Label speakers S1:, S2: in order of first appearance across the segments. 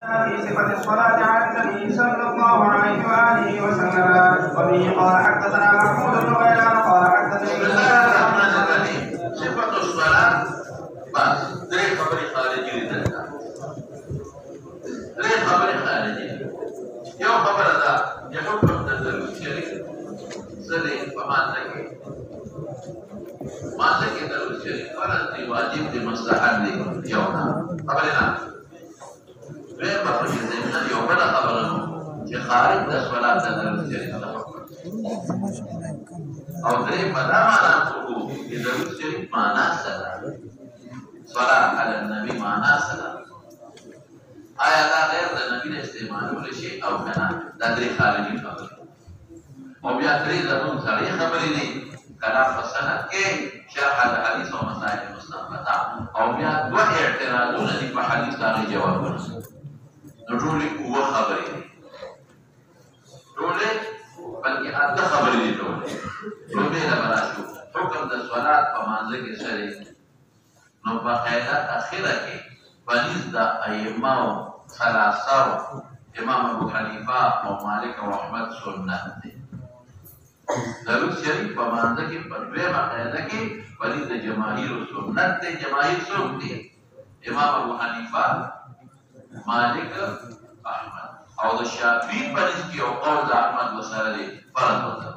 S1: في صفة الصلاة على النبي صلى الله عليه وآله وسلم. وبه قال حدثنا محمود بن غيلان قال حدثني
S2: بسم الله الرحمن الرحيم. صفة الصلاة بس دري خبري خارجي لدلتا دري خبري خارجي يو خبر دا يحكم تدلو شريك سري فمان لكي ما لكي دلو شريك فرد دي واجب دي مستحب دي يونا خبرنا بے بخش زمینہ یو بڑا خبرنو چې خارج د صلات د درس شریف او درې پدا معنا کو چې درس شریف معنا سره صلات علی النبی معنا سره آیا دا غیر د نبی استعمالول شي او کنه د درې خارجي خبره او بیا درې زمون سره خبرې دي کلام په سند کې شرح د حدیث او مسائل مستنبطه او بیا دوه اعتراضونه دي په حدیث باندې جوابونه نټولې قوه خبرې دي ټولې بلکې اته خبرې دي ټولې له براشو حکم د صلات په مانځ کې سره نو په قاعده اخره کې بنز د ائمه ثلاثه امام ابو حنیفه او مالک او احمد سنت دي درود شریف په مانځ کې په دویمه قاعده کې بنز د جماهیر سنت دي جماهیر څوک دي امام ابو حنیفه مالک احمد او د شافعی په نسبت کې او قول د احمد وسره دی فرض وته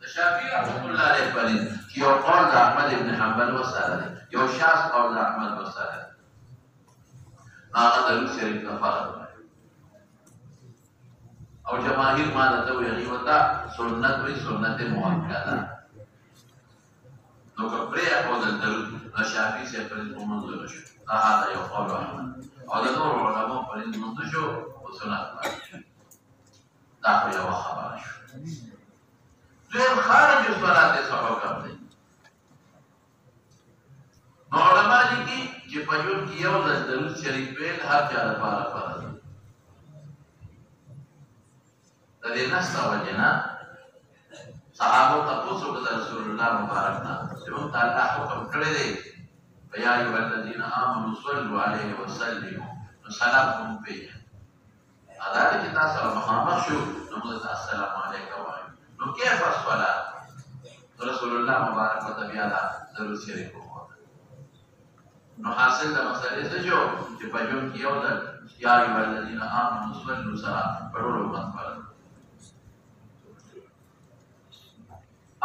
S2: د شافعی رحمۃ اللہ علیہ په نسبت کې او قول د احمد ابن حنبل وسره دی یو شاذ قول د احمد وسره هغه د شریف نه فرض او جماهیر ما ته ویلي وتا سنت وی سنت مؤکده نو کپره او د شافعی سے په نسبت منظور شو هذا يقول أحمد هذا نور العلماء فلين منتشو وسنة دعوا يا وخبر شو غير خارج الصلاة سحو كمدي علماء دي چې په یو کې یو د درود شریف په هر چا لپاره فرض د دې نسته وجنا صحابه تاسو د رسول الله مبارک نه چې تعالی حکم کړی دی فيا أيها الذين آمنوا صلوا عليه وسلموا سلام به هذا اللي تاسع المخامخ شو نقول السلام عليك وعليكم نو كيف الصلاة رسول الله مبارك وتبيانا درود شريف نو حاصل ده مسئله څه جو چې په جون کې یو ده يا أيها الذين آمنوا صلوا سلام پرولو مطلب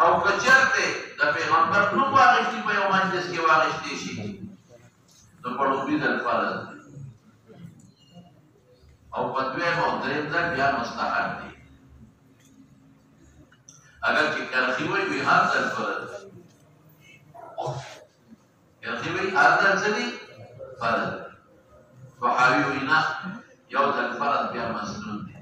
S2: او کچرته د پیغمبر نو واغشتي په یو مجلس کې واغشتي شي نو په لومړي ځل فرض او په دویم او دریم ځل بیا مستحب دي اگر چې کرخي وي هر ځل فرض کرخي وي هر ځل څه فرض صحابي وینا یو ځل فرض بیا مسنون دي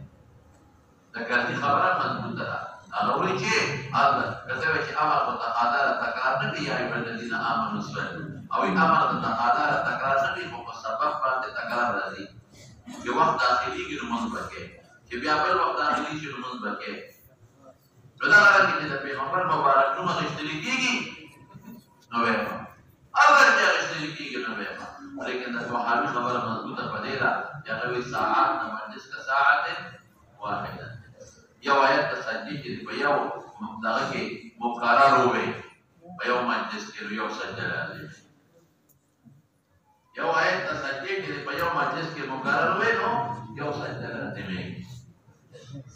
S2: دا کرخي خبره مضبوطه ده هغه وایي چې هغه کله چې امر متقاضا تکرار نه کوي یا الذين امنوا صلوا او امر متقاضا تکرار نه کوي په سبب باندې تکرار راځي یو وخت داخلي کې نماز وکړي چې بیا بل وخت داخلي شي نماز وکړي دا هغه چې د پیغمبر مبارک نوم غشتل کېږي نو وایم اگر چې غشتل کېږي نو وایم لیکن د صحابي خبره مضبوطه پدې ده چې هغه ساعات نه مجلس کا ساعت واحده یو آیت تصدیق کې په یو دغه کې مقرر وي په یو مجلس کې یو سجده راځي یو آیت تصدیق کې په یو مجلس کې مقرر وي نو یو سجده راځي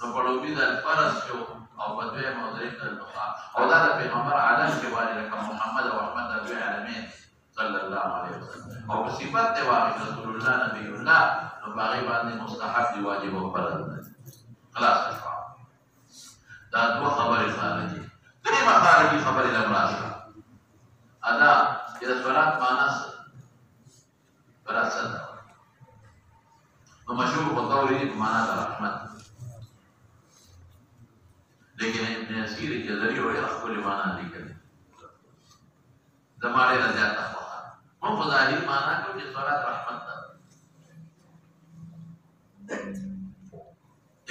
S2: نو په لوبي د فرض شو او په دوی موضوع او دا د پیغمبر عالم کې وایي لکه محمد او احمد د عالمین صلی الله علیه وسلم او په صفات دی واقع رسول الله نبی الله نو باغی باندې مستحب دی واجب او فرض خلاص دا دو خبرې خارجي درې خارجي خبرې لمراشه ادا د صلات معنا فراسد نو مشهور په توري معنا د رحمت لیکن ابن اسیر جزري او خپل معنا لیکل زماره نه زیاته خو مو ظاهري معنا کوي چې صلات رحمت ده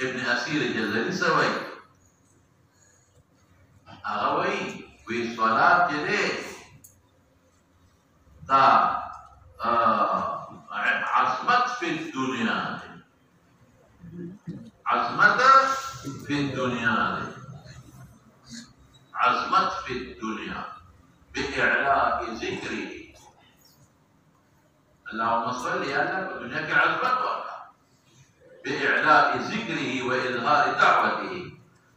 S2: ابن اسیر جزري سوي هغه وی صلات چې ده دا عصمت في الدنيا عظمت في الدنيا عظمت في الدنيا بإعلاء ذكره اللهم صل على الدنيا كعظمت بإعلاء ذكره وإظهار دعوته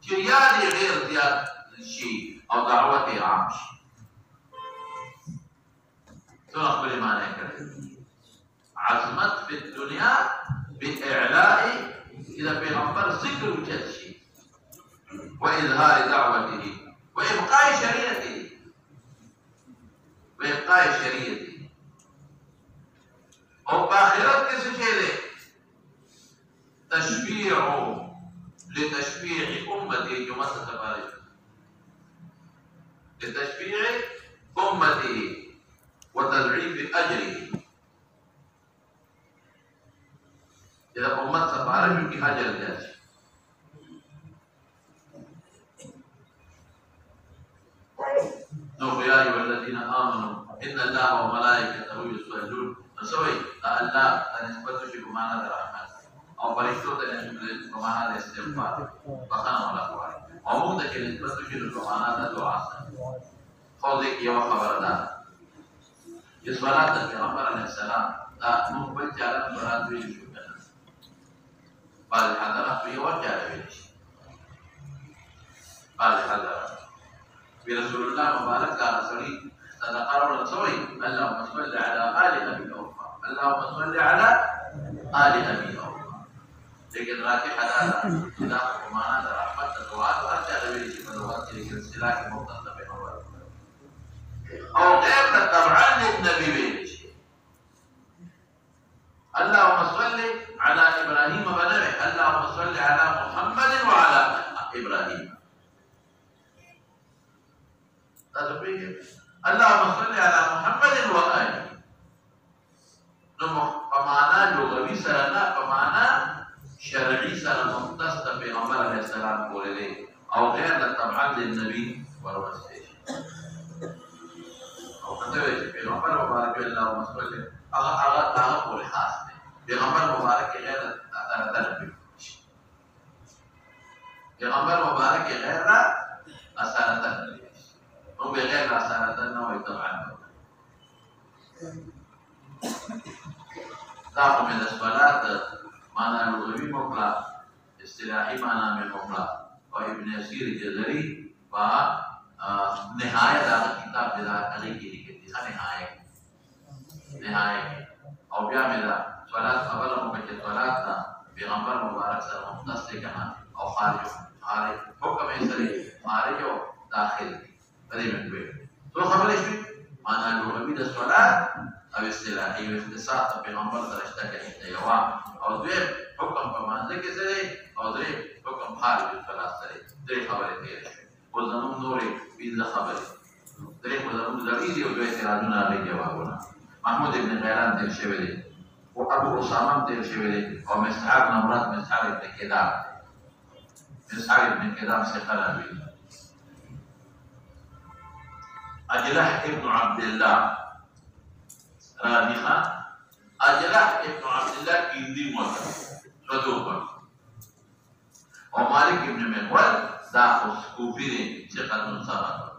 S2: تريالي غير زيادة الشيء أو دعوته عام شيء تنقل معنى كده عظمت في الدنيا بإعلاء إذا بيغمبر ذكر وجد شيء وإظهار دعوته وإبقاء شريعته أو بآخرت كيسو شيء تشفيع لتشفيع أمته جمعة تبارك لتشفيع أمته وتضعيف أجره إذا أمت تبارك في أجر ذلك يا أيها الذين آمنوا إن الله وملائكته يصلون نسوي الله تنسبت في بمعنى الرحمن أو فريقه تنسبت بمعنى الاستغفار فخنا ولا قوي أو ممكن تنسبت في بمعنى الدعاء خوذك يا خبردار الصلاة النبي عليه السلام لا نقبل جالس براد بيشوف بعد الحضرات في وجه بيش بعد الحضرات برسول الله مبارك قال سوري تذكروا الرسول اللهم صل على آل أبي أوفى اللهم صل على آل أبي أوفى لكن راكي حلال إذا قمنا رحمة الدعاء وأرجع بيش فلوات تلك السلاك مقتضى بنور أو غير طبعا للنبي بيش اللهم صل على إبراهيم بنبي اللهم صل على محمد وعلى إبراهيم اللهم صل على محمد وآله فمعنى لغوي سرنا فمعنى شرعي سرنا مختص بيغمبر عليه السلام قوله أو غير طبعا للنبي والرسول أو كتبه بيغمبر مبارك اللهم صل أغا قول خاص بيغمبر مبارك غير أثارة بيغمبر مبارك غير أثارة وبغير أثارة أنه طبعا تعرف من الصلاة معنى لغوي مطلق اصطلاحي معنى من مطلق وابن يسير الجزري ونهاية هذا الكتاب بذات عليك نهاية أو بيعمل صلاة قبل مبكر صلاة بغمبر مبارك سر مختص كمان أو خارج حكم يسري خارج وداخل هذه من بيه تو خبر ايش معنى لغوي الصلاة أو اصطلاحي واختصاص بغمبر درجته كالتيوان أو دوير حكم بمانزه كسري أو دري حكم خارج الصلاة سري دري خبر تيرش وزنون نوري بيز خبر دري وزنون زريزي ودوي تراجون عليه جوابنا محمود بن غيران تير شبدي وأبو أسامة تير شبدي ومسحاق نمرات مسحاق بن كدام مسحاق بن كدام سيخلا بي أجلح ابن عبد الله رابخة أجلح ابن عبد الله كندي موتا صدوقا ومالك ابن مغول داخل كوفي ثقة ثبت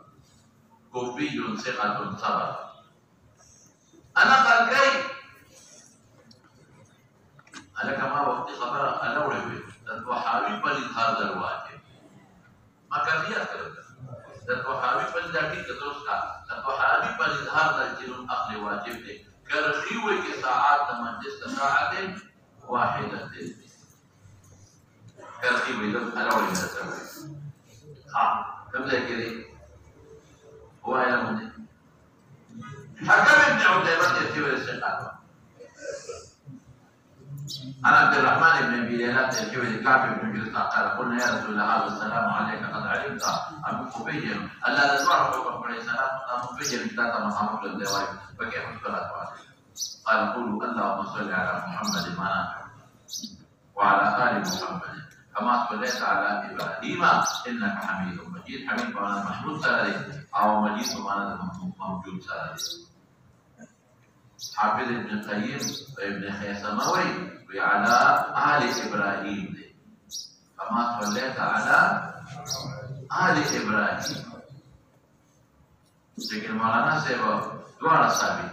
S2: كوفي ثقة ثبت أنا قال كيف أنا كما وقت خبر أنا وربي تتوحاوي بل هذا الواجب ما كان فيها كلام تتوحاوي بل ذاكي كتوسكا تتوحاوي بل هذا الجنون أخلي واجب لي كرخيوي كساعات من جست ساعة واحدة كرخيوي لم أنا وربي نسوي كم زي كده هو يا مني حكم ابن عتيبة يعتبر الثقة عن عبد الرحمن بن ابي ليلى يعتبر كعب بن جلسة قال قلنا يا رسول الله السلام عليك قد علمت ابو خبير الا نسمع حكم عليه السلام ابو خبير ثلاثة مقامات للدوائر فكيف الصلاة عليه؟ قال قولوا اللهم صل على محمد وعلى ال محمد كما صليت على ابراهيم انك حميد مجيد حميد بمعنى محمود سلالي او مجيد بمعنى موجود سلالي حافظ ابن قيم وابن خيثمة وعلى آل إبراهيم دي. كما صليت على آل إبراهيم. لیکن مولانا صاحب دوارا ثابت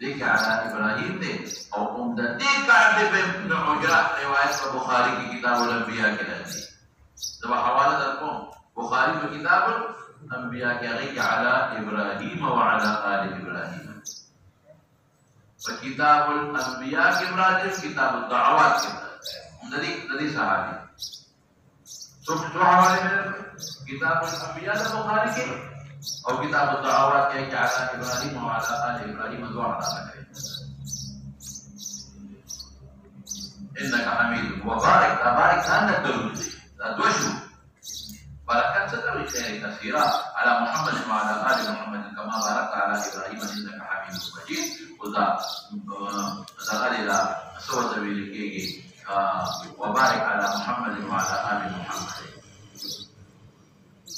S2: دي لیکن على إبراهيم دي او عمدتی کعب بن عجرة روایت کا بخاری کی کتاب الانبیاء کے لئے دبا حوالہ درکوں بخاری کی کتاب الانبیاء کے غیق على إبراهيم وعلى آل إبراهيم وكتاب الأنبياء كبراتهم كتاب الدعوات كبراتهم ندي صحابي شو حوالي من كتاب الأنبياء البخاري كي أو كتاب الدعوات كي على إبراهيم وعلى آل إبراهيم دعاء على إنك حميد وبارك تبارك أنت تدرس دوشو بركات ستروي خير كثيرا على محمد وعلى آل محمد كما باركت على إبراهيم إنك حميد مجيد وذا إلى سوى سبيلك وبارك على محمد وعلى آل محمد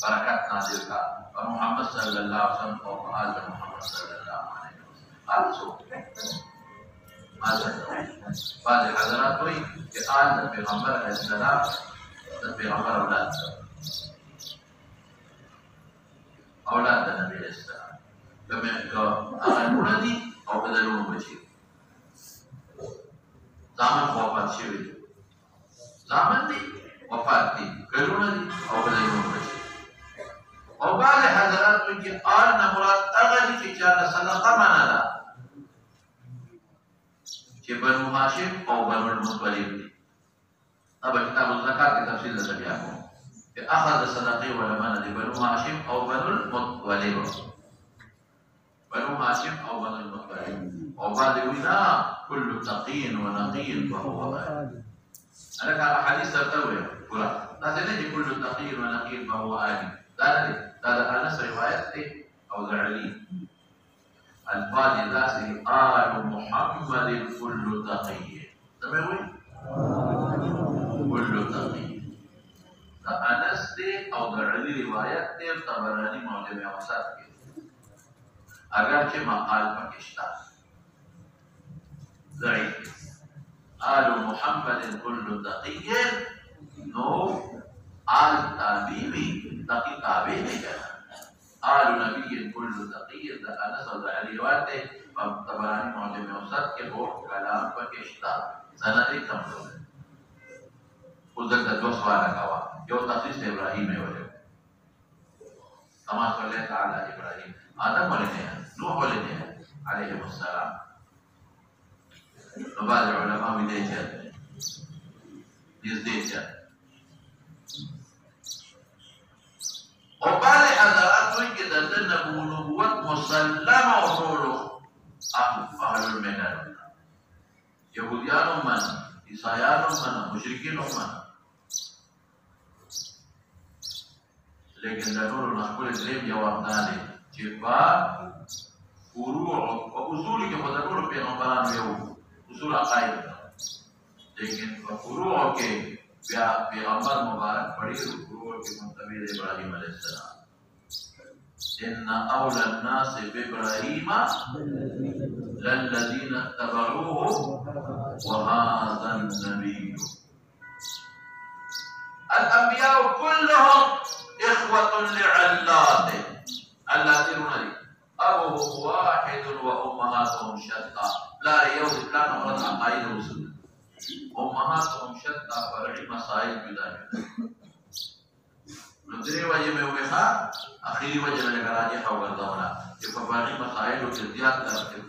S2: بركات نازلك ومحمد صلى الله عليه وسلم وآل محمد صلى الله عليه وسلم قال سوء بعض الحضرات وي في آل البيغمبر عليه السلام البيغمبر أولاد النبي عليه السلام كما أغنون دي أو بدلون بشير زامن وفات شوي زامن دي وفات دي بدلون دي أو بدلون بشير أو بعض حضرات ويجي آل نمرات أغني في جانة صدقة منالا كي بنو هاشم أو بنو المطولين دي أبا كتاب الزكاة كتفصيل لسبيعكم أخذ صدقي ولمن دي بنو هاشم أو بنو المطولين بنو هاشم أو بنو المطولين وبعد ونا كل تقي ونقي فهو آل أنا كان حديث ترتوي قرأ لا تنجي كل تقي ونقي فهو آل هذا أنس روايتي أو ذعلي الفاضي ذاسي آل محمد كل تقي تمام كل تقي أنس دي أو ذعلي روايتي طبراني معجم أوسط اگرچہ مقال پاکستان ضعیف آل محمد كل تقي نو آل تابعی تقی تابع نہیں کرنا آل نبی كل تقي دا انس و دا علی روایت ہے طبرانی معجم اوسط کے وہ کلام پاکستان سند کم لوگ خودت دو سوال کوا جو تخصیص ابراہیم ہے وجہ کما صلی اللہ علی ابراہیم آدم ولدها نوح ولدها عليهم السلام وبعض العلماء ولدها يزديدها وبعض حضرات وجد النبوة مسلمة وصوله أهل الملل يهوديان من عيسایان من مشركين من لیکن ضرور نقول دریم جواب داده چپا فروع و اصولی که ضرور پیغمبران یو اصول عقاید لیکن فروع کے پیغمبر مبارک پڑھی فروع کے منتبه ابراہیم علیہ السلام ان اولى الناس بابراهيم للذين اتبعوه وهذا النبي الانبياء كلهم إخوة لعلات اللاتين أبوهم واحد وأمهاتهم شتى لا يوجد لا نمرض عقائد رسل أمهاتهم شتى فرع مسائل بذلك نتري وجه میں وقفا آخری وجه میں لگراجی حوال دونا کہ فرعی مسائل و جزیات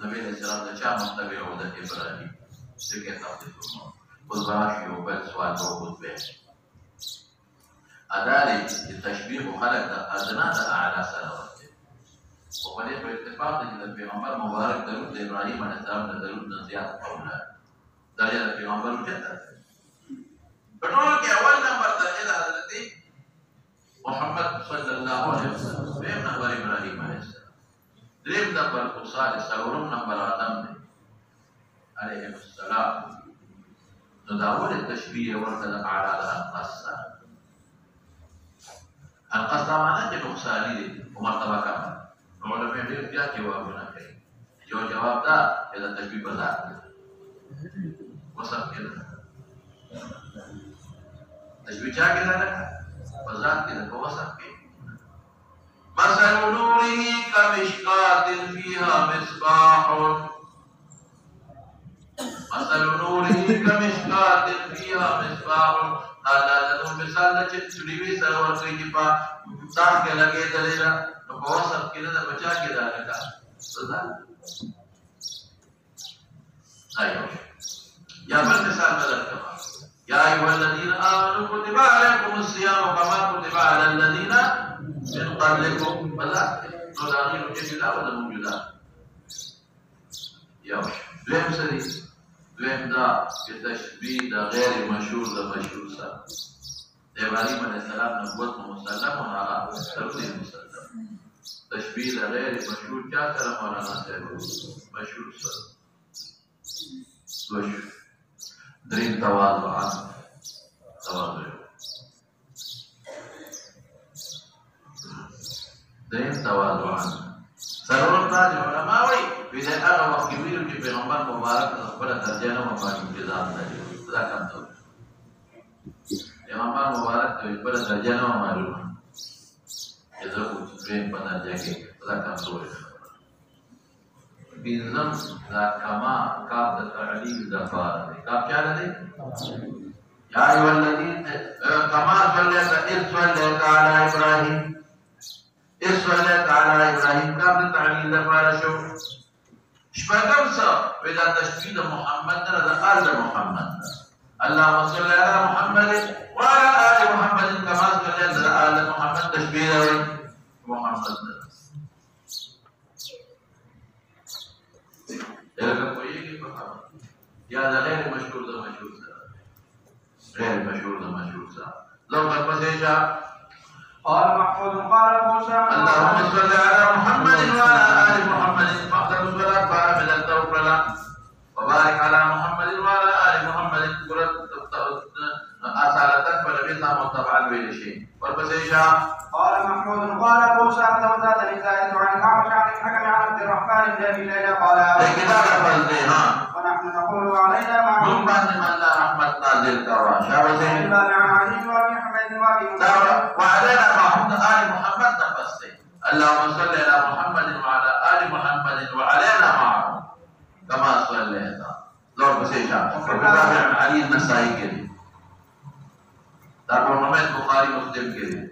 S2: نبی علیہ السلام دا چاہ مطلبی عودت ابراہیم سکے تفضل فرمان خود براشی و بل سوال بوخود بیش أداري التشبيه خلق أدنى أعلى سنوات وقال باتفاق إذا البيغمبر مبارك درود إبراهيم عليه السلام درود نزيات أولاد درجة البيغمبر جدا بنقول كي أول نمبر درجة حضرت محمد صلى الله عليه وسلم بهم نمبر إبراهيم عليه السلام دريم نمبر قصال سورم نمبر آدم عليه السلام نداول التشبيه ورد أعلى لها القصة القصد معناه نقصانی دی ومرتبه کم علماء ډېر زیات جوابونه کوي یو جواب دا چې د تشبیه په ذات وصف کې ده تشبیه چا کې ده په ذات کې ده په وصف کې مثل نوره كمشكاة فيها مصباح مثل نوره كمشكاة فيها مصباح هذا نور مثال ده چې چړي سره ورته کې په ځان کې لګېدلې ده نو په وصف کې ده بچا کې ده لکه سزا ايوه يا بل مثال بدل كما يا ايها الذين امنوا كتب عليكم الصيام كما كتب على الذين من قبلكم فلا تغيروا جميلا ولا موجودا يا دویم سری دویم دا چې تشبیه د غیر مشهور د مشهور سره د ابراهیم علیه السلام نبوت مسلم او هغه تفسیر مسلم تشبیه د غیر مشهور چا سره مولانا صاحب مشهور سره دوش دریم تواضع دریم تواضع ضرورت دا چې علماء وایي وی دا هغه وخت کې ویلو چې پیغمبر مبارک خپله درجه نه مبارک انتظام لري دا کمزور پیغمبر مبارک ته خپله درجه نه معلومه چې زه خو دریم په درجه کې دا کمزور بنظم دا کما کاب د تعلیل د فار دی کاب چا دی یا ایو الذین کما صلیت علی ابراهیم صلیت علی ابراهیم کاب د تعلیل د فار شو شپږم څه ودا تشبیه د محمد نه د آل د محمد اللهم صل علی محمد وعلى آل محمد كما صليت على آل محمد تشبیه محمد لکه پوهېږي په خبره یا د غیر مشهور د مشهور سره غیر مشهور د مشهور سره لو ورپسې شه
S1: قال محمود قال موسى
S2: اللهم صل على محمد وعلى آل محمد فاحذر الصلاة فعامل التوكل وبارك على محمد وعلى آل محمد أصالتك فلبثنا متبعا بشيء ورپسې شه
S1: قال محمود قال موسى وزادني زائد عن الأعمش عن الحكم عن عبد الرحمن بن أبي ليلى قال ونحن نقول علينا مع
S2: من بعد من لا رحمة نازل كوا شابه
S1: عن علي وابي حميد وابي
S2: وعلينا مع آل محمد نفسه اللهم صل على محمد وعلى آل محمد وعلينا معهم كما صليت لو بسيشا وكتاب علي النسائي كده ابو حمید بخاری مسلم کے لیے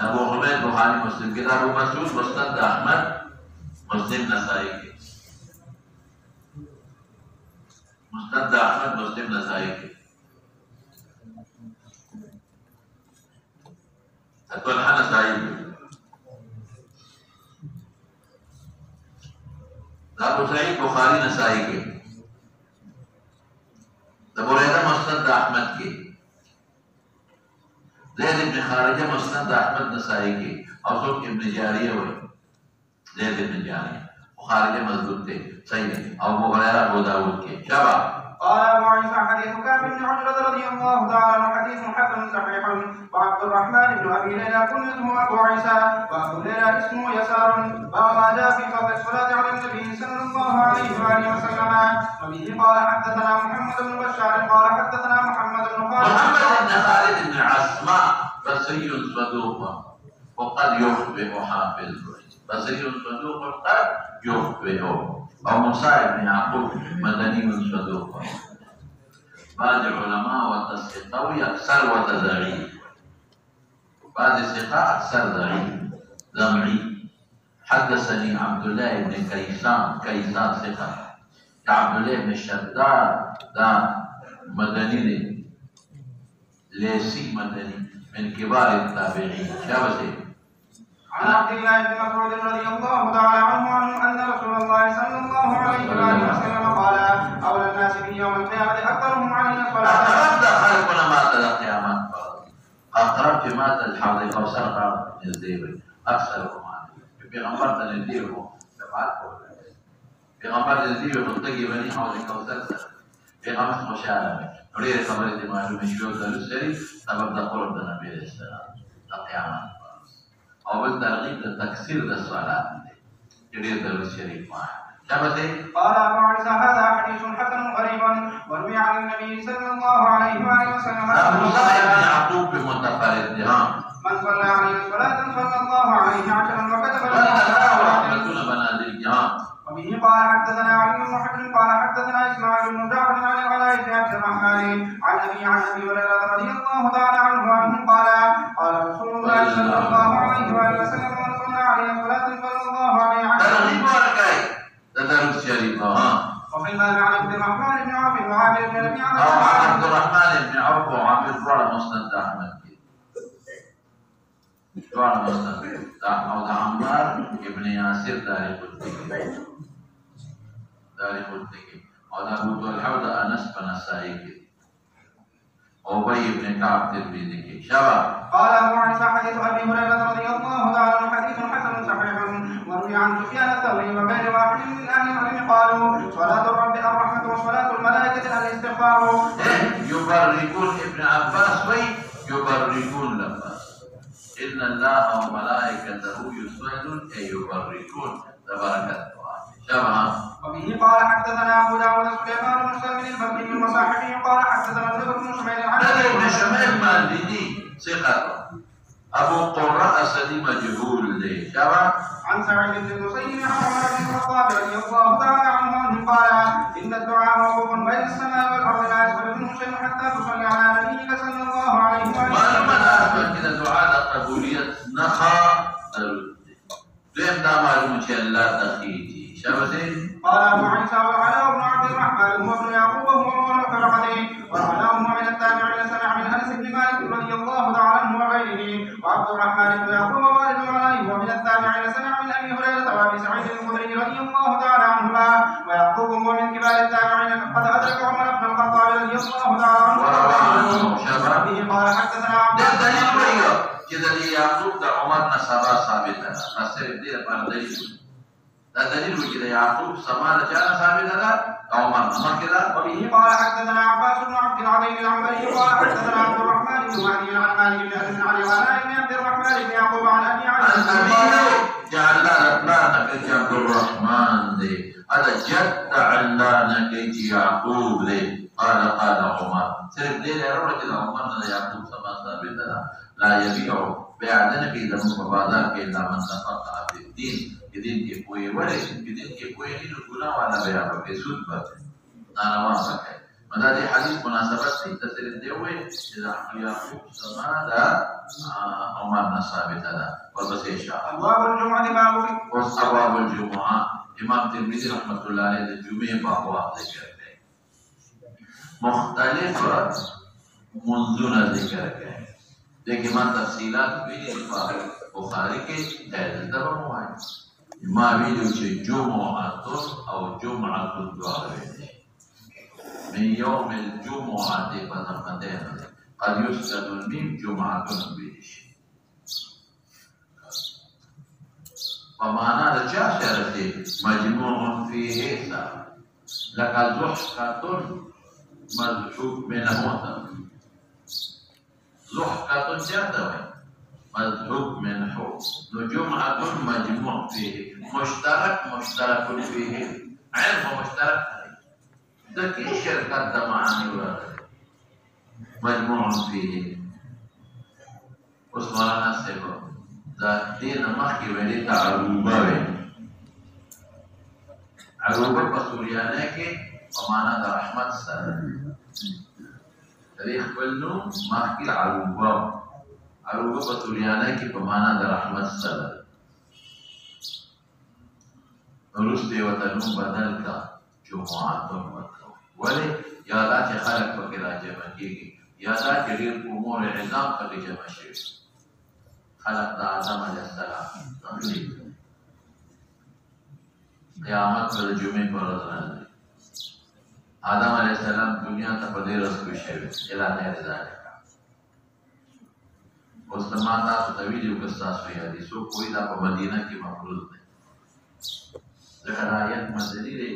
S2: ابو حمید بخاری مسلم کے ابو مسعود مسند احمد مسلم نسائی کے مسند احمد مسلم نسائی کے طلحہ نسائی کے ابو سعید بخاری نسائی کے ابوریدہ مسند احمد کے زید ابن خارجہ مسند احمد نسائی کے اور سب ابن جاریہ ہوئے زید ابن جاریہ خارجہ مضبوط تھے صحیح ہے ابو ہریرہ ابو داؤد کے شابہ
S1: قال ابو عيسى حديث كعب بن عجرة رضي الله تعالى عنه حديث حسن صحيح وعبد الرحمن بن ابي ليلى كنيته ابو عيسى وابو ليلى اسمه يسار وما جاء في فضل الصلاة على النبي صلى الله عليه واله وسلم وبه قال حدثنا محمد بن بشار قال حدثنا محمد بن
S2: خالد بن عصماء بصري صدوق وقد يخطئ حافظ بصري صدوق قد يخطئ وموسى بن يعقوب مدني صدوق بعض العلماء والتصديقوي اكثر وتضعيف بعض الثقة اكثر ضعيف ضمعي حدثني عبد الله بن كيسان ثقة عبد الله بن الشداد دا مدني ليسي مدني من كبار التابعين شابسي
S1: عن عبد الله بن مسعود رضي الله تعالى عنه ان رسول الله صلى الله عليه واله وسلم قال اولى الناس في يوم القيامه اكثرهم علي الصلاه
S2: أقربت خلقنا مات القيامات أقربت مات الحوض الكوثر قام الزيبي أكثرهم علي بيغمبر تنزيله تبعته بيغمبر تنزيله منطقي بني حوض الكوثر بيغمبر مشاهدة نريد خبر دي معلومة شوية السري سبب دخول النبي عليه السلام قیامت او بل ترغیب د تکثیر د صلات دی ډېر درود شریف وایي.
S1: قال أبو عيسى هذا حديث حسن غريب وروي عن النبي صلى الله عليه وآله وسلم
S2: يعقوب بمتفرد
S1: من صلى عليه صلاة صلى الله عليه عشرا وكتب
S2: له.
S1: وبه قال حدثنا علي بن محمد قال حدثنا اسماعيل بن جعفر عن العلاء بن عبد الرحمن عن ابي هريره رضي الله تعالى عنه قال قال رسول الله صلى الله عليه واله وسلم من صلى عليه صلاه صلى الله عليه وسلم وفي الباب عن عبد الرحمن بن عوف وعامر بن ربيعه
S2: عبد الرحمن بن عوف وعامر ولا مسند احمد ولا مسند او عمار بن ياسر داري قلتك او ابو طلحه انس بن سعيد ابي بن كعب ترمذي شباب.
S1: قال ابو عيسى حديث ابي هريره رضي الله تعالى عنه حديث حسن صحيح وروي عن سفيان الثوري وغير واحد من اهل العلم قالوا صلاه الرب الرحمه وصلاه الملائكه الاستغفار.
S2: يبركون ابن عباس ويبركون لباس ان الله وملائكته يصلون اي يبركون تبارك الله.
S1: وبه قال حدثنا ابو داود سليمان بن سلم البكري المصاحبي قال حدثنا ابن بن شميل عن
S2: ابن شميل مالديني ثقة ابو قراء اسدي مجهول ليه شباب.
S1: عن سعيد بن المسيب عن عمر بن الخطاب رضي الله تعالى عنه قال ان الدعاء موقوف بين السماء والارض لا يسبب منه شيء حتى تصلي على نبيك صلى الله عليه وسلم.
S2: ما كده دعاء قبولية نخا لم تعمل مجلات تخيجي شباب.
S1: قال ابو عيسى والعلاء بن عبد الرحمن وابن يعقوب وهو فرقتين والعلاء من التابعين سمع من انس بن مالك رضي الله تعالى عنه وغيره وعبد الرحمن بن يعقوب والد العلاء ومن التابعين سمع من ابي هريره وابي سعيد الخدري رضي الله تعالى عنهما ويعقوب ومن كبار التابعين قد ادرك عمر بن الخطاب رضي الله تعالى عنه. به قال حدثنا عبد الله
S2: كده يعقوب ده عمر نسبه ثابته نصر دې لپاره دلیل دا دلیل وکړي يعقوب سما له چا ثابت ده عمر مکه.
S1: وبه قال حدثنا عباس بن عبد العظيم العنبري قال حدثنا عبد الرحمن بن مهدي عن مالك بن انس عن العلاء بن عبد الرحمن بن يعقوب عن ابي
S2: علي جعل لنا كي عبد الرحمن دي هذا جد علنا كي يعقوب دي قال عمر صرف دي له رجل عمر نے يعقوب سما ثابت ده لا يبيع بيعدنا في دم مبادر کے دامن تفقه في الدين دین کې کوی وړي دین کې کوی نه ګناه ولا بیا په سود باندې ناروا وکړي. مدا دې حدیث مناسبت دې تفسیر دی وې چې یعقوب سما دا عمر نه ثابت ده ورپسې انشاء
S1: ابواب الجمعه باب
S2: اوس ابواب الجمعه امام ترمذی رحمۃ اللہ علیہ د جمعې باب ذکر کړي مختلف منځونه ذکر کړي لیکن ما تفصیلات ویلي په بخاری کې ده دا موایي ما ویلو چې جمعه او جمعه الدعاء من يوم الجمعه بضمتين قد يسكن الميم جمعه بيش فمعنى رجع شرطي مجموع فيه لك زحكة مذحوب من موت زحكة جاتوي مذهوب من حب جمعة مجموع فيه مشترك فيه علم مشترك ذكي شركات دمعاني مجموع فيه اسمعنا سيبا ذا دين مخي ولي تعروبة عروبة بسوريانة كي ومعنى دا رحمت سر تاريخ بلنو مخي عروبة عروبه په توریانه کې په معنا د رحمت سره ورسته وطنو بدل کا جمعاتون ورکو ولی یادا چې خلق پکې راجمع کېږي یادا چې ډېر امور عظام پکې جمع شي خلق د آدم علیه السلام قیامت پر جمعې پر ورځ راځي آدم علیه السلام دنیا ته په دې ورځ کوشي اعلان یې ځای مستمع تاسو ته ویلو که ستاسو حدیثو کوئی دا په مدینه کې مفروض دی ځکه دا آیت مدني دی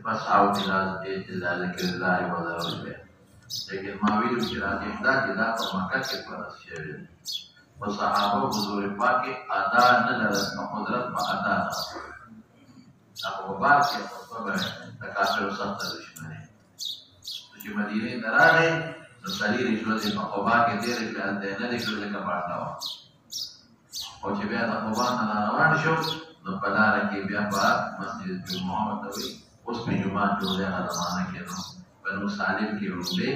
S2: فاسعوا إلى ذکر الله وذروا البيع لیکن ما ویلو چې راجح دا چې دا په مکه کې فرض شوی دی وصحابه حضور پاک ادا نه لرل قدرت په ادا نه هغه بار کې په د کافرو سره دښمنه چې مدینه دراغه نو سړي رښتونه په قبا کې ډېر ځان نه دي کړل کپاټا او چې بیا د قبا نه روان شو نو په لار کې بیا په مسجد جمعه ته وي اوس په جمعه جوړه هغه زمانہ کې نو بنو سالم کې وروړي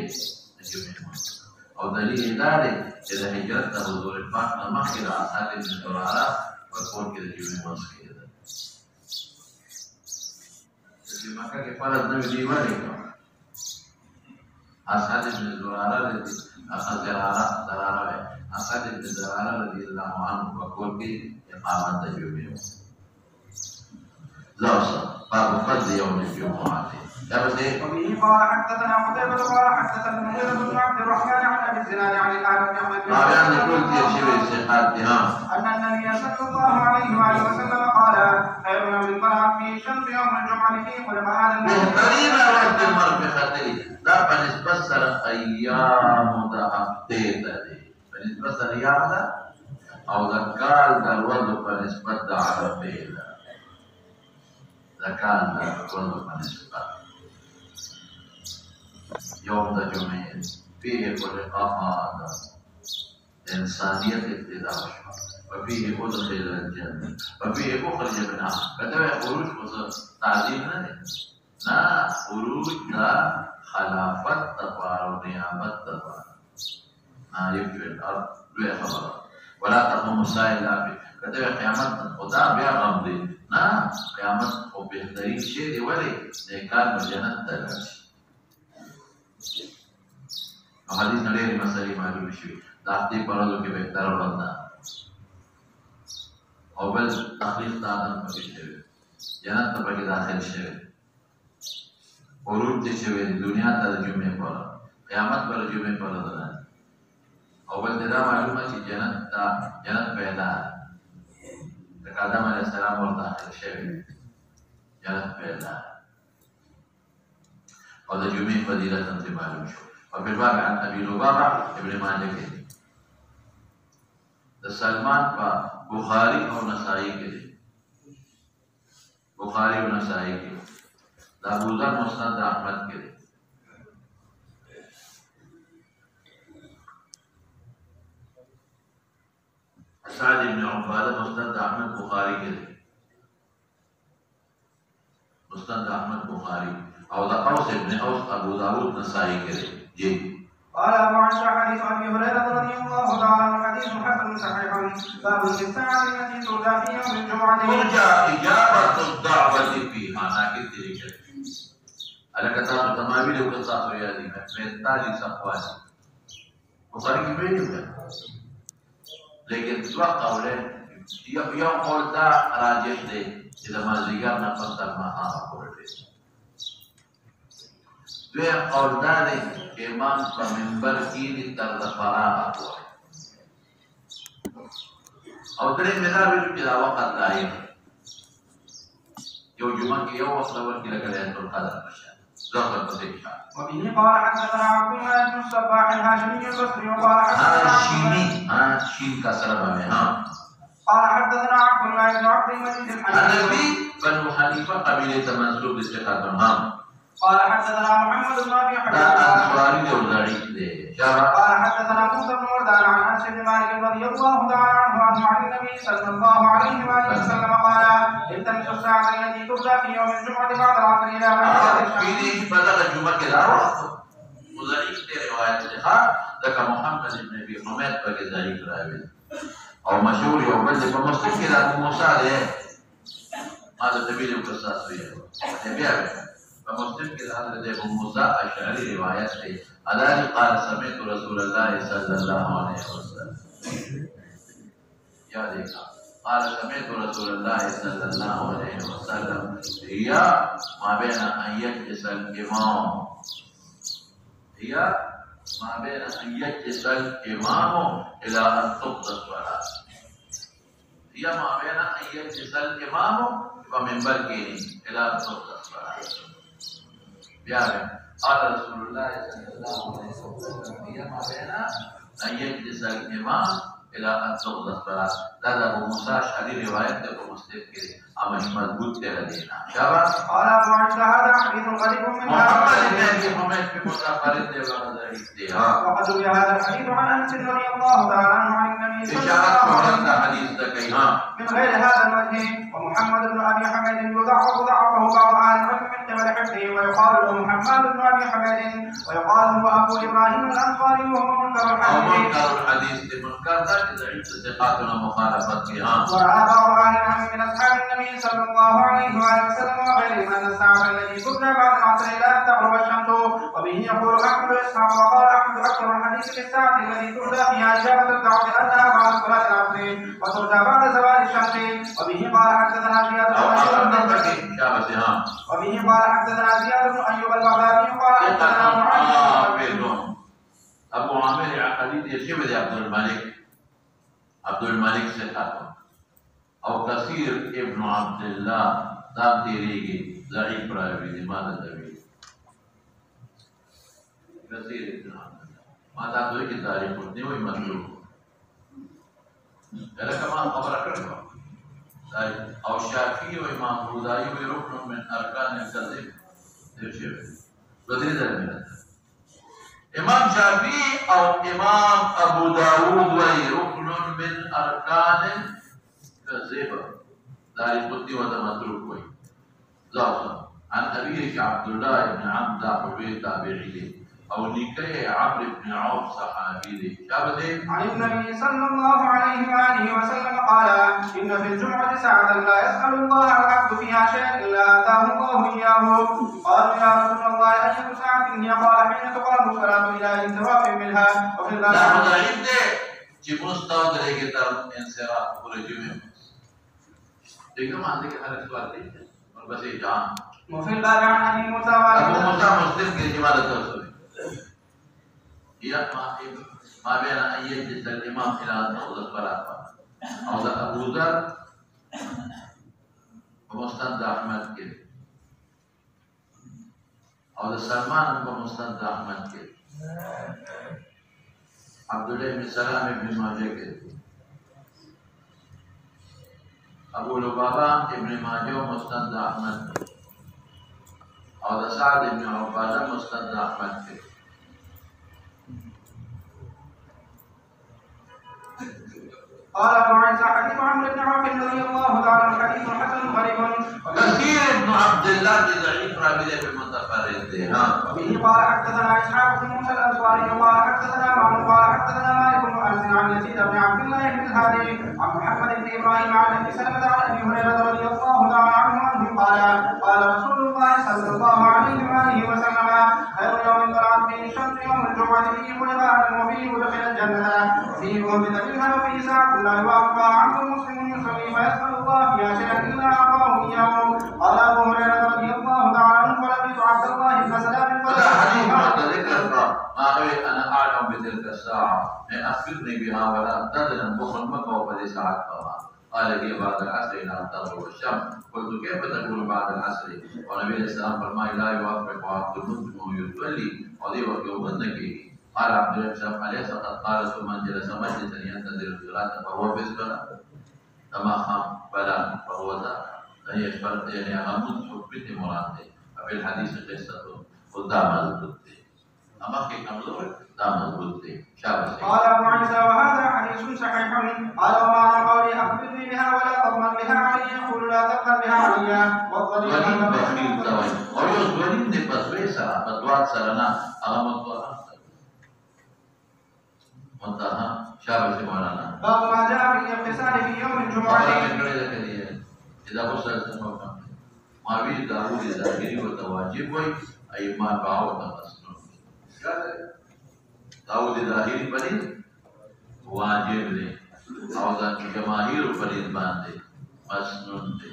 S2: او دلیل دا دی چې د هجرت د حضور پاک نه مخکې د اصحاب ابن زراره په کور کې د جمعې مونځ کېده چې مکه کې فرض نه وي دیوالې اصحاب ابن زراره اصحاب ابن زراره رضی الله عنه په کور کې اقامت د جمعې زوجة باب فضل يوم الجمعة.
S1: وبه قال حدثنا قتيبة قال حدثنا المغيرة بن عبد الرحمن عن أبي الزناد عن الحارث بن عمرو أن النبي صلى الله عليه وآله وسلم قال خير يوم طلعت فيه الشمس يوم الجمعة فيه خلق هذا النبي.
S2: بهترين وقت المرء بخطري لا بنسبة سر أيام دا هفته ده بنسبة سر أيام ده أو ذكال دا الوضع بنسبة دا عرفه ده ذكال دا الوضع بنسبة يوم دا جمعه فيه خلق هذا إنسانية ابتداء وفيه أدخل الجنة وفيه أخرج منها فتوى خروج تعظيم نا خروج دا خلافت تبار ونيابت تبار نا يبجو الأرض لوي خبر ولا تقوم الساعة إلا به فتوى قيامت خدا بیا غم دی نا قیامت خو بهترین شی دی ولی نیکان جنت ته راشي حدیث نړۍ مسلې معلوم شي د هفتې په ورځو کې بهتره ورځ ده او بل تخلیق د آدم پکې شوی جنت ته پکې داخل شوی عروج چې شوی دنیا ته د جمعې په ورځ قیامت پر جمعې په ورځ ده او بل دا معلومه چې جنت پیدا د آدم علیه السلام ور داخل شوی جنت پیدا او د جمعې فضیلت هم معلوم شو وفي الباب عن ابي لبابه ابن مالك سلمان په بخاری او نسائی کې دي بخاری او نسائی کې د ابو ذر مسند احمد کې دي سعد بن عباده مسند احمد بخاری کې دي مسند احمد بخاری او د اوس ابن اوس ابو داود نسائی کې دي
S1: قال أبو عائشة حديث أبي هريرة رضي الله تعالى عنه حديث حسن صحيح باب الساعة التي ترجى في يوم الجمعة
S2: ترجى إجابة الدعوة فيها لكن تلك على كتاب تمامي لو كنت صافي هذه من 45 أقوال وصار كبير لكن سواء قوله يوم قول دا راجح دي إذا ما زيارنا فصل ما أقول دوی قول داري امام په منبر کې د تر د فراغ او درې مدار ویل چې دا وخت دای یو جمعه کې یو وخت ورته لګلې تر قدر بشه ځکه په دې کې
S1: وبه قال حدثنا عبد الله بن الصباح الهاشمي البصري وقال حدثنا
S2: شين كسر به ها
S1: قال حدثنا عبد الله بن عبد المجيد
S2: النبي بنو حنيفه قبيله منسوب استقامه
S1: قال حدثنا محمد بن ابي حبيب قال حدثنا موسى بن وردان عن انس بن مالك رضي الله تعالى عنه عن النبي صلى الله عليه واله وسلم قال التمسوا الساعه التي ترجى في يوم الجمعه بعد العصر الى غير
S2: في بدل الجمعه كده مضارع دي روايات لها ذكر محمد بن ابي حميد بغزالي راوي او مشهور يوم بل بمسلم كده ابو موسى ده هذا النبي القصاص فيه فمسلم کے حضرت ابو موسیٰ اشعری روایت ہے اداری قال سمعت رسول اللہ صلی اللہ علیہ وسلم یا دیکھا قال سمعت رسول اللہ صلی اللہ علیہ وسلم یا ما بین ان یجلس الامام یا ما بین ان یجلس الامام الى ان تقضى الصلاة یا ما بین ان یجلس الامام ومنبر کینی الى ان تقضى الصلاة قال رسول الله صلى الله عليه وسلم ما بين أن يجلس الإمام الى ان تقضى الصلاه. هذا ابو موسى اشعري روايه ابو مسلم كده اما مضبوط لدينا. شباب
S1: قال ابو عيسى هذا حديث غريب من
S2: محمد بن ابي حميد في متفرد
S1: وقد روي هذا الحديث عن انس رضي الله تعالى عنه عن النبي صلى الله عليه وسلم
S2: حديث ذكي
S1: من غير هذا الوجه. ومحمد بن ابي حميد ضعفه بعض اهل العلم من قبل حفظه ويقال له محمد بن ابي حميد ويقال هو ابو ابراهيم الانصاري وهو منكر
S2: الحديث منكر ذات ضعيف ثقاتنا مخالفه فيها.
S1: وراى بعض اهل العلم من اصحاب النبي صلى الله عليه واله وسلم وغيرهم ان الساعه التي تبنى بعد العصر الى ان تغرب الشمس. وبه يقول احمد واسحاق وقال احمد اكثر الحديث في الساعه التي تهدى فيها اجابه الدعوه انها بعد صلاه العصر وتهدى بعد زوال الشمس. وبه قال حدثنا زياد بن ايوب البغدادي قال حدثنا معاذ
S2: ابو عامر حديث يشبه عبد الملك ثقة او كثير ابن عبد الله دام تيريجي ضعيف راوي لماذا ضعيف؟ كثير ابن عبد الله ما تعرفوا كي تاريخ قلتني وهي مطلوب هذا كمان خبر كذا او الشافعي وامام البخاري ركن من اركان الكذب بدري امام شافعي او امام ابو داود ركن من اركان الكذب ذلك قلتني وهذا مطلوب عن ابيه عبد الله بن عبد حبيب تابعي او نكاية عمرو بن عوف صحابي
S1: عن النبي صلى الله عليه واله وسلم قال ان في الجمعه ساعه لا يسال الله العبد فيها شيئا الا اتاه الله اياه. قالوا يا رسول الله اي ساعه هي؟ قال حين تقام الصلاه الى انصراف منها. وفي الباب وفي الباب عن ابي موسى
S2: مسلم के इबादत रसूल या ما بين ان يجلس الامام الى ان تقضى الصلاه او ابو ذر ومستند احمد كده او سلمان ومستند احمد كده عبد الله بن سلام بن ماجه كده ابو لبابا ابن ماجه ومستند احمد او سعد بن عباده مستند احمد كده.
S1: قال ابو عيسى حديث عمرو بن عوف رضي الله تعالى عنه حديث حسن غريب.
S2: كثير بن عبد الله ضعيف راوي بالمتفرد.
S1: وبه قال حدثنا اسحاق بن موسى الانصاري قال حدثنا معمر قال حدثنا مالك بن انس عن يزيد بن عبد الله بن الهادي عن محمد بن ابراهيم عن ابي سلمه عن ابي هريره رضي الله تعالى عنه قال رسول الله صلى الله عليه واله وسلم خير يوم طلعت فيه الشمس يوم الجمعه فيه خلق ادم وفيه ادخل الجنه وفيه وهبط منها وفيه ساعه لا يوافق عنه مسلم يصلي ويسال الله فيها شيئا الا اعطاه اياه. قال ابو هريره رضي الله تعالى عنه فلقيت عبد الله بن سلام
S2: هذا حديث بعد ذكر ما أريد أنا أعلم بتلك الساعة أخبرني بها ولا أنتظر أن تدخل مكة وفي ساعة قال لي بعد العصر إلى أن تغرب الشمس. قلت كيف تقول بعد العصر؟ والنبي عليه السلام فرمى لا يوافق عبد المسلم يصلي وضيق يومنك. قال عبد الله بن سلام أليس قد قال ثم جلس مجلسا ينتظر الصلاة فهو في الصلاة؟ كما خام فلا فهو ذاك. يعني أغمض حبته مراده. في الحديث قصة قدام البطي أما في أمر قدام البطي
S1: قال أبو عيسى وهذا حديث صحيح. قال ومعنى قولي أخبرني بها ولا تضمن بها علي يقول لا تضمن بها علي والضريح
S2: ويصبرين بسويسة بدوات سرنا أغمض وأخذ منتهى شابه مولانا.
S1: باب ما جاء في الاغتسال في يوم الجمعة.
S2: إذا وصلت الموقع ما بي داود الظاهري وتواجب وي أي ما باو تمسنون داود الظاهري بني واجب لي أو ذات جماهير بني باندي مسنون دي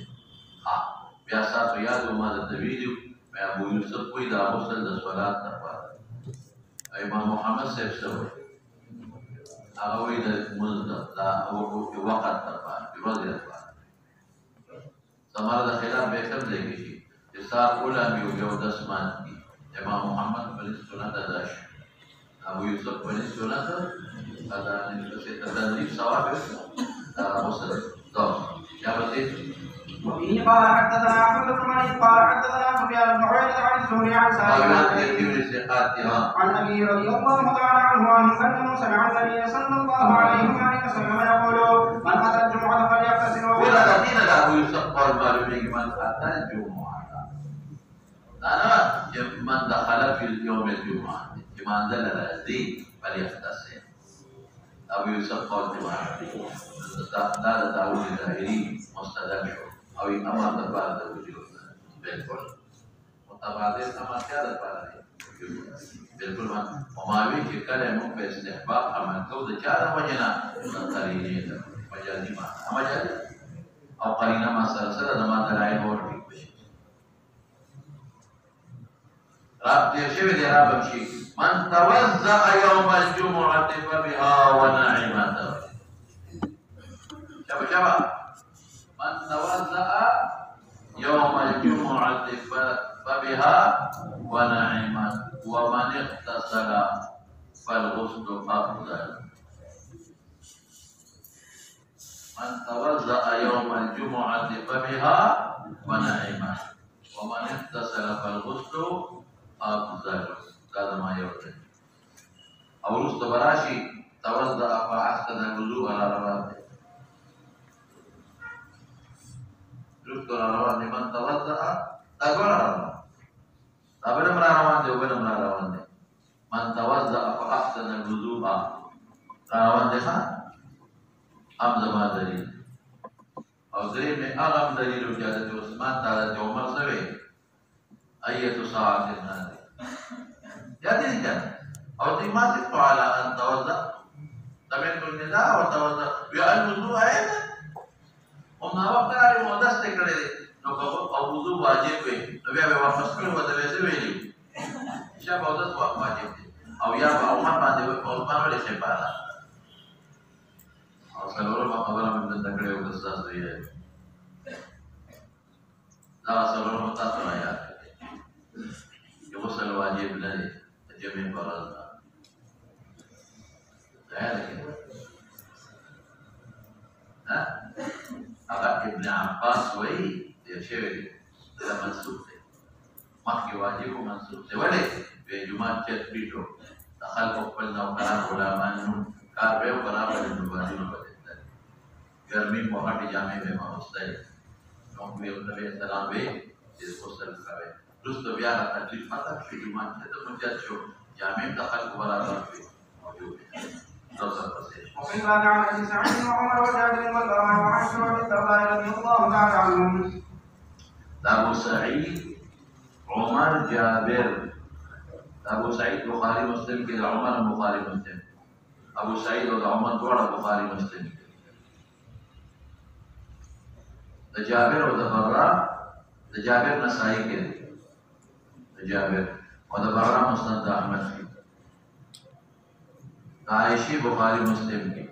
S2: biasa tu ya rumah dan video मैं अबू यूसुफ को इधर मुसल दसवालात करवा इमाम मोहम्मद से सब आगे इधर मुझे ला वो वक़्त करवा विरोध करवा समाज खिलाफ बेहतर लेगी इसार उलमी जो 10 मान की इमाम मोहम्मद बनी सुन्नत दाश अबू यूसुफ बनी सुन्नत هذا التدريب ثواب وصل يا بسيط.
S1: وفيه قال حدثنا احمد بن منيع قال حدثنا سفيان بن عيينة عن الزهري عن سالم عن ابي رضي الله تعالى عنه انه سمع النبي صلى الله عليه وسلم يقول من اتى الجمعه فليغتسل
S2: ولا الذين له يسقى المال من اتى الجمعه أنا من دخل في اليوم الجمعه كما انزل الذي فليغتسل او يسقى الجمعه لا تدعوا للظاهرين مستدل او امر تبارك الوجود بالكل متبادل امر क्या दरबार है बिल्कुल हमारे के कलम पे इस्तेहबाब अमल को चार वजना तरीने मजाजी मा मजाजी और करीना मा सरसर नमाज दलाइल और भी रात देशे में देरा बंशी मन तवज़्ज़ा यौम الجمعة فبها ونعمت شباب من توضأ يوم الجمعة فبها ونعمت ومن اغتسل فالغسل أفضل. من توضأ يوم الجمعة فبها ونعمت ومن اغتسل فالغسل أفضل. هذا ما يوجد. أو رست براشي توضأ فأحسن الوضوء على رواته. رست على رواته من توضأ تقول على رواته. أبدا مراروان دي وبدا مراروان دي من توضأ فأحسن الوضوء راروان دي خان أم زمان دليل أو دليل من أغم دليل جادة عثمان تعالى عمر سوي أية ساعة هذه jadi kan otomatis على أن توضأ سمعت النداء وتوضأ بأن الوضوء أيضا وما وقت على مودس تكرر نقول الوضوء واجب है तो वे वापस करो वो वैसे वेली शायद बहुत वाजिब है और या उमर बांधे हुए उस्मान वाले से पाला और सलोर में खबर में तकड़े हो दस्ता सही है ना सलोर में ताता है यार ये वो सल वाजिब नहीं जमीन पर आता है लेकिन हाँ अगर इब्न अब्बास वही ये शेर لا منسوخ ده مخي واجب ومنسوخ ده ولي بجماعة تثبيته دخل قبلنا وكلام علماء كاربه وكلام النبوانين وبدل गर्मी बहुत जामे में मौजूद है क्योंकि नबी सलाम वे इसको सल्लल्लाहु अलैहि वसल्लम तो बिया तकलीफ मत है जुमान से तो मुझे जो जामे दखल वाला मौजूद है
S1: وفي بعد عن ابي سعيد وعمر وجابر والبراء وعائشة والدرداء رضي الله تعالى عنهم
S2: أبو سعيد عمر جابر أبو سعيد بخاري مسلم كده عمر بخاري مسلم أبو سعيد وعمر دوڑا بخاري مسلم جابر وذبراء جابر نسائي كده جابر وذبراء مسند أحمد عائشة بخاري مسلم كده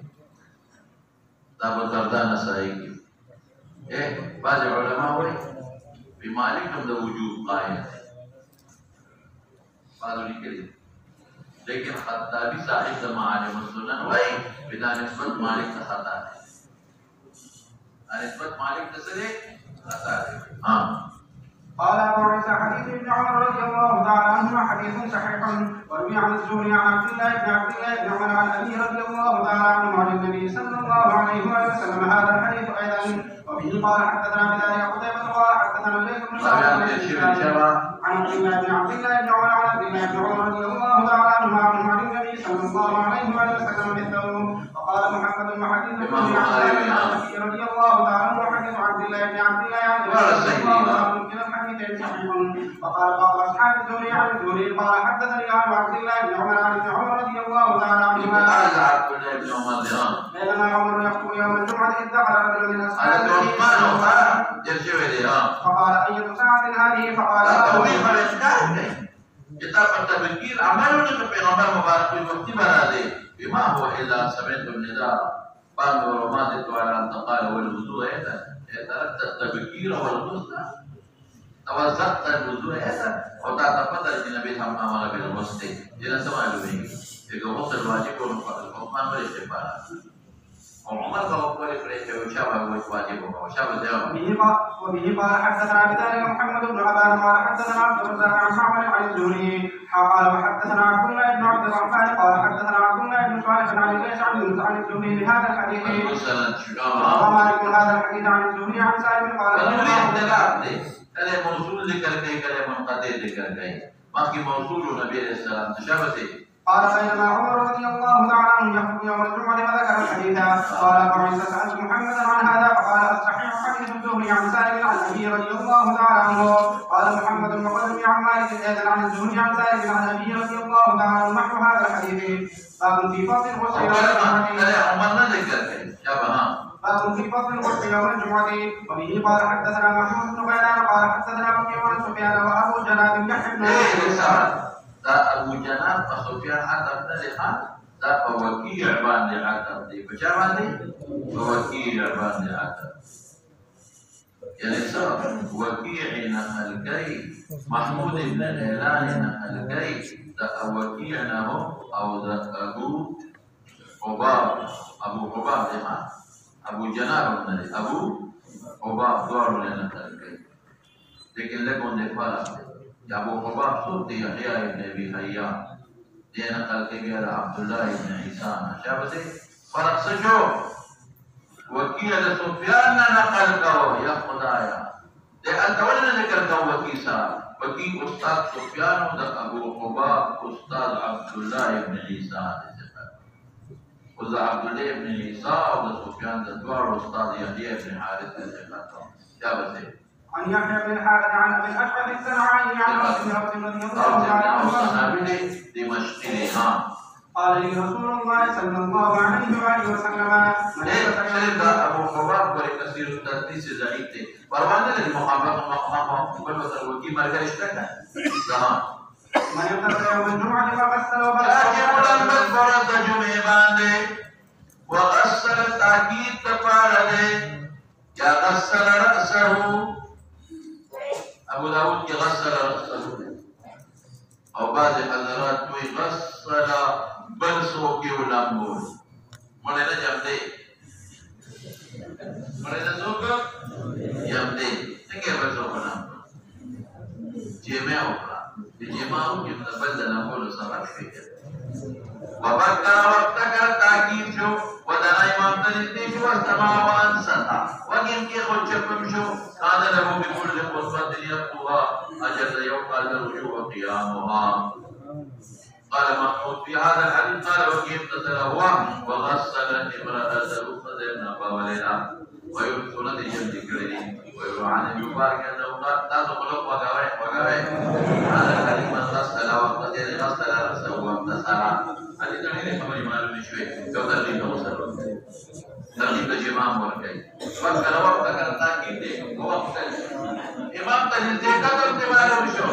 S2: أبو الدرداء نسائي كده بعض العلماء وين بمالك هم ده وجوب قائم بعض الكلمة लेकिन खत्ताबी साहिब का मालिम सुनन वही बिना निस्बत मालिक का खता है निस्बत मालिक का सरे खता है हाँ
S1: قال أبو عيسى حديث ابن عمر رضي الله تعالى عنهما حديث صحيح وروي عن الزهري عن عبد الله بن عمر عن أبي رضي الله تعالى عنه عن النبي صلى الله عليه وسلم هذا الحديث أيضا وبه قال حدثنا بذلك قتيبة قال حدثنا الليث بن سعد عن عبد الله بن عمر عن عبد الله بن عمر رضي الله تعالى عنهما عن النبي صلى الله عليه وسلم مثله وقال محمد بن حديث رضي الله تعالى عنه حديث عبد الله بن عبد الله وقال بعض اصحاب الزهري عن الزهري قال حدثني عن عبد الله بن عمر عن ابن عمر رضي الله تعالى عنهما بينما عمر يخطب يوم الجمعه اذ دخل رجل من اصحابه فقال اية ساعة هذه فقال
S2: kita berpikir amalnya ke Peygamber Mubarak waktu berada bima huwa illa sami'tu nida ba'd ورمات على انتقال والوضوء هذا يترتب التبكير والغسل توزعت الوضوء هذا وتعتقد أن النبي هم عمل بالغسل جنا سمع له إذا غسل واجب والحكمان والاستقبال وعمر قال فريق وشاب واجب وشاب زيهم
S1: وبه قال حدثنا بذلك محمد بن عبان قال حدثنا عبد الرزاق عن معمر عن الزهري قال وحدثنا عبد الله بن عبد الرحمن قال حدثنا عبد الله بن صالح عن الليث عن الزهري بهذا الحديث ومالك هذا الحديث عن الزهري عن سالم قال
S2: كلام موصول ذكر كي كلام منقطع ذكر كي ما في موصول النبي عليه السلام تشابهه
S1: قال بينما عمر رضي الله تعالى عنه يخطب يوم الجمعة فذكر الحديث قال فعيسى سألت محمدا عن هذا فقال الصحيح حديث الزهري عن سالم عن أبي رضي الله تعالى عنه قال محمد بن قدم عن مالك أيضا عن الزهري عن سالم عن أبي رضي الله تعالى عنه نحو هذا الحديث باب في فضل الغسل باب في فضل الغسل يوم الجمعة وبه قال حدثنا محمود بن غيلان قال حدثنا بكير عن سفيان وأبو جناب يحيى بن
S2: أبو جناب وسفيان حتى ابن ده وكيع بان لعتب دي بچا باندې وكيع بان لعتب يعني سبب وكيع نهلكي محمود بن غيلان نهلكي ده وكيع نهو او ده ابو حباب ده ابو جناب بن ابو حباب دور من نهلكي लेकिन लोगों ने फर्क या वो खबर सुनते यहया इब्न अबी हय्या ये नकल के गया अब्दुल्लाह इब्न ईसा नशाब से फर्क से जो वकील सुफियान ने नकल करो या खुदाया दे अतवल ने जिक्र करो वकील साहब वकील उस्ताद सुफियान और अबू हुबैब उस्ताद अब्दुल्लाह इब्न ईसा उस अब्दुल्लाह इब्न ईसा और सुफियान द द्वार उस्ताद यहया इब्न हारिस ने जिक्र करो क्या बसे
S1: عن يحيى بن الحارث عن ابي الاشعث السمعاني عن رسول الله رضي الله تعالى عنه قال لي رسول الله صلى الله عليه واله وسلم
S2: ابو حباب وركثير التدريس زعيم परवाने लगी मुखाफत बल वसल की मरकर اشتكى زمان
S1: ما يقدر يوم الجمعه وغسل
S2: وبرد فرض جمعه باندې وغسل تاكيد تفارده يا غسل رأسه ابو داود غسل رأسه او بعض حضرات کوئی غسل بلسو کی ولامبور منے نہ جمدے منے نہ سوک جمدے نگے بلسو بنا جمع اوپرا جمعو کی بدل نقول صبر فکر وبكر وابتكر تاكيد شو ودنا امام تنزدي شو والسماوات سطح وقيم كي خجبم شو كان له بكل خطبة يقوها أجل يوقع الرجوع قيامها قال محمود في هذا الحديث قال وقيم تتلوى وغسل امرأته فذرنا بولنا ويرسل لجلد كريم ويروى عن ابن مبارك انه قال تدخل وقوي هذا الحديث من غسل وقتل غسل رأسه وامتسح حديث غير خبر معلوم شوي لو ترغيب توصل ترغيب الجماع وركي فكر وقتك التاكيد ووقت امام تجزي قدر معلوم شو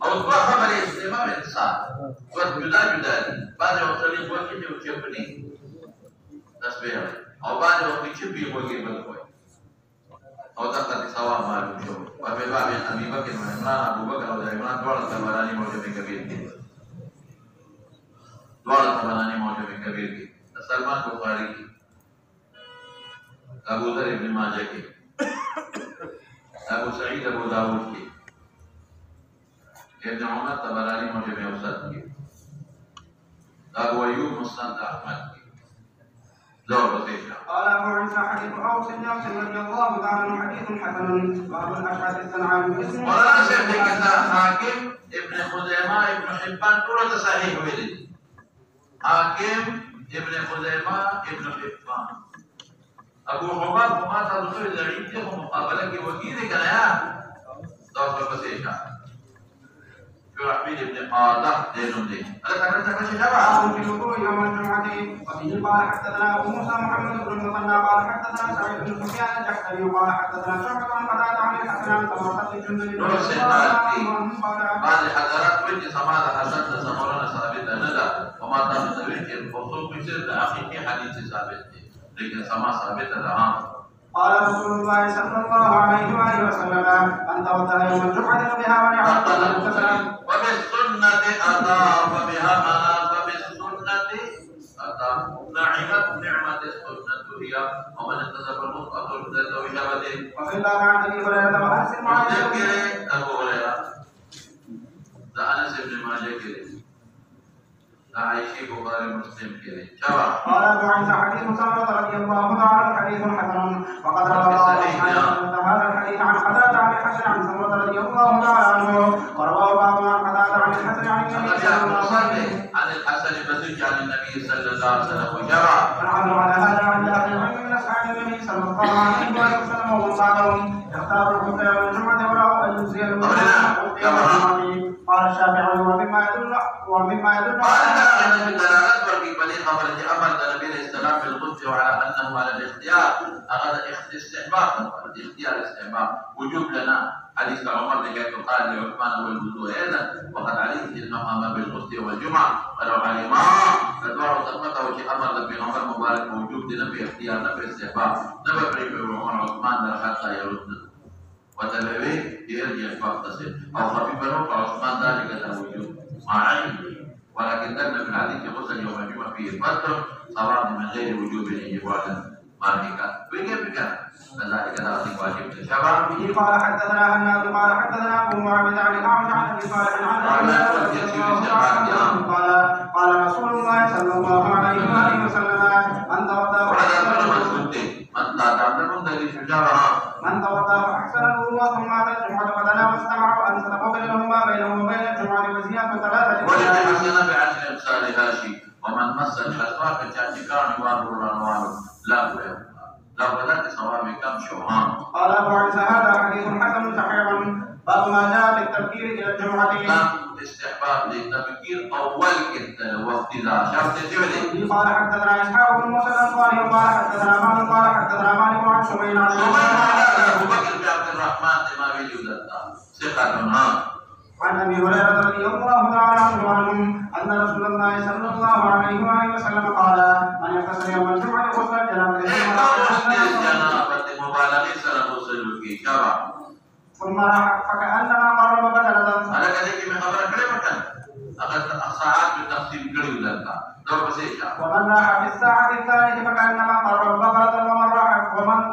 S2: او دوا خبر امام انسان جدا بعد وصلين وقت وشبني تسبيح او بعد وقت شبي وقت بالكوي او تقدر سواء معلوم شو وفي باب ابي بكر وعمران ابو بكر وعمران دور الطبراني موجود كبير كده دور الطبراني موجود كبير كده سلمان بخاري ابو ذر ابن ماجه के ابو سعيد ابو داود के ابن عمر طبراني موجب اوسط के ابو ايوب مسند احمد के ذو بصير
S1: قال ابو عيسى حديث اوس بن يوسف رضي الله تعالى عنه حديث حسن باب الاشعث السنعاني باسمه
S2: ولا شيخ كذا حاكم ابن خزيمه ابن حبان كله صحيح ويلي حاكم ابن خزيمه ابن حبان ابو حباب ما تدخل الزعيم في مقابله के वकील कराया दौर बसेशा شرحبيل ابن قادح دينهم دين هذا كان تكشف شبع
S1: في الوضوء يوم الجمعه وفيه قال حدثنا ابو موسى محمد بن المثنى قال حدثنا سعيد بن سفيان الجحدري قال حدثنا شعبة عن قتادة عن الحسن عن طبقة الجندي
S2: بعض الحضارات وجه سماع حسن سمورنا ثابت ندى وما تنزل الخصوص بسر حقيقي حديث ثابت لكن سما ثابت رہا
S1: قال رسول الله صلى الله عليه واله وسلم انت توضأ يوم الجمعة فبها ونعمت
S2: وبالسنة أتى فبها نعمت نعمة السنة هي ومن انتظر المطلق ذات وجابته.
S1: وفي الباب عن أبي هريرة وأنس بن مالك
S2: أبو هريرة أنس بن مالك عائشة بخاري مسلم كذا.
S1: قال أبو عيسى حديث سمرة رضي الله تعالى حديث حسن وقد روى هذا الحديث عن قتادة عن الحسن عن سمرة رضي الله تعالى عنه ورواه بعض عن قتادة عن الحسن عن النبي صلى الله عليه وسلم
S2: عن الحسن بن عن النبي صلى الله عليه وسلم وجرى.
S1: ونحن على هذا عند أهل العلم من أصحاب النبي صلى الله عليه وسلم ومن بعدهم يختار الخطبة يوم الجمعة وله أن يجزي المسلمين. قال الشافعي ومما يدل
S2: على من دلالات والكبالين خبر أمر النبي عليه السلام في القدس وعلى أنه على الاختيار أخذ الاستحباب الاختيار الاستحباب وجوب لنا حديث عمر لكي قال لعثمان والوضوء أيضا وقد عليه المقام بالقدس والجمعة ولو على الإمام فدعوا ثمته وشي أمر النبي عمر مبارك وجوب لنا في اختيار نبي استحباب نبي بريب عمر عثمان حتى يردنا وتبعيه يرجع فاغتسل أو خفيفا فعثمان ذلك له وجوب مع علمه ولكن دلنا في الحديث غسل يوم الجمعة فيه الفتر صار من غير وجوب يجب على مالك وكيف كان فذلك لا واجب الشباب.
S1: به قال حدثنا هناد قال حدثنا ابو معبد عن الاعمش عن ابي صالح عن قال رسول الله صلى الله عليه واله وسلم من توضا فاحسن الوضوء ثم اتى الجمعه فدنا واستمع ان تتقبل له ما بينه وبين الجمعه وزياده ثلاثه
S2: ولكن بعشر امثالها شيء ومن مس الاسواق كان وانه لا بدأت صواب كم شوهان.
S1: قال أبو عيسى هذا حديث حسن صحيح باب ما جاء في التبكير إلى الجمعة.
S2: استحباب للتبكير أول كده وقت ذا شرط الجبل.
S1: قال حدثنا إسحاق بن موسى الأنصاري قال حدثنا مالك قال حدثنا مالك عن شميل عن
S2: أبو بكر بن عبد الرحمن ما بيجوز ثقة
S1: عن ابي هريره رضي الله تعالى عنه ان رسول الله صلى الله عليه واله وسلم قال من اغتسل يوم الجمعه غسل الجنابه ثم راح فكانما قرب بدنه.
S2: على كذلك من خبر كلمه اخذت الساعات بالتفصيل كل ذلك دور بسيطه.
S1: ومن راح في الساعه الثالثه فكانما قرب بقره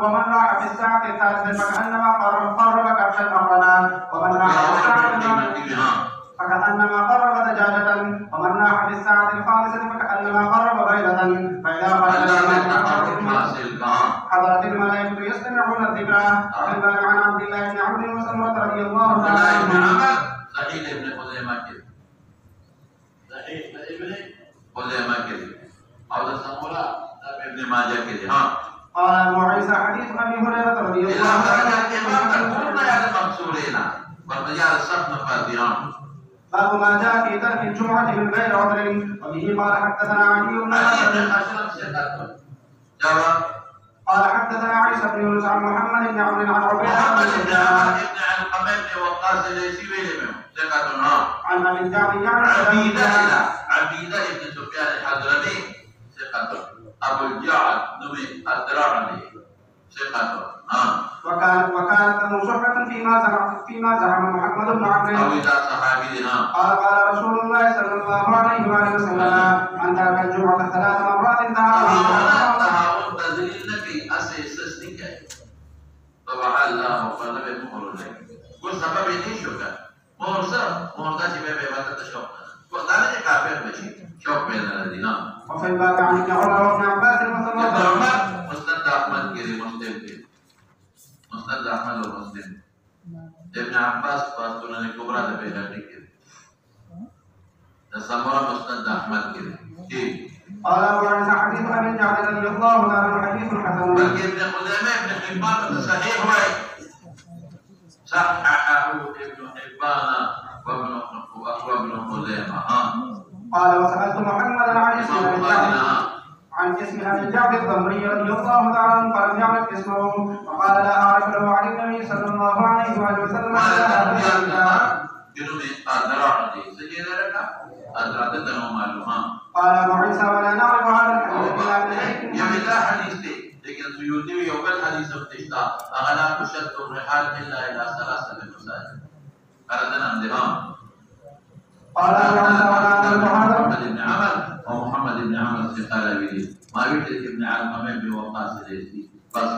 S1: ومن راح في الساعه الثالثه فكانما قرب كبشا مقرنا ومن راح في الساعه فكأنما قرب دجاجة ومن راح في الساعة الخامسة فكأنما قرب بيضة فإذا حضرت الملائكة يستمعون الذكرى. في الباب عن عبد الله بن عمرو وسمرة رضي الله تعالى عنهما.
S2: صحيح ابن خزيمة كذب صحيح ابن خزيمة كذب أو سمرة ابن ماجه كذب.
S1: قال أبو عيسى حديث أبي هريرة رضي الله
S2: عنه
S1: باب ما جاء في ترك الجمعة من غير عذر. وبه قال حدثنا علي بن قال حدثنا عيسى بن يونس عن محمد بن عمرو عن عبيدة
S2: بن علقمة بن وقاص الليثي عن
S1: ابي الجعد
S2: عبيدة بن سفيان الحضرمي ثقة أبو الجعد نبي الدراعني ثقة.
S1: وكانت له صحبة فيما زعم محمد بن عمرو قال رسول الله صلى الله عليه وآله وسلم من ترك الجمعة 3 مرات انتهى
S2: النبي أسيسسني طبعا الله وقال لي مخرج والسبب يشوفه مورسا شباب ما تشوف وقال لي كافر ماشي شوف بين الذين.
S1: وفي الباب عن ابن عمر وابن عباس
S2: مسند أحمد كذي مسند أحمد ومسلم ابن عباس فاستونا الكبرى لبيهقي كذي تسمى مسند أحمد كذي.
S1: قال أبو عيسى حديث أبي الجعد رضي الله عنه حديث حسن.
S2: بل ابن خزيمة ابن حبان صحيح صححه ابن حبان وابن خزيمة.
S1: قال وسألت محمدا عن اسم أبي الجعد الضمري رضي الله تعالى عنه فلم يعرف اسمه وقال لا أعرف له عن النبي صلى الله عليه وآله وسلم. قال أبو عيسى ولا نعرف هذا الحديث إلا من
S2: حديث لكن سيوطي يوم الحديث بتشتا أغلا تشد الرحال إلا إلى 3 مساجد أردنا عندها
S1: قال
S2: محمد بن عمر ومحمد بن عمر قال به ما يدرك ابن عمر بن وقاص بس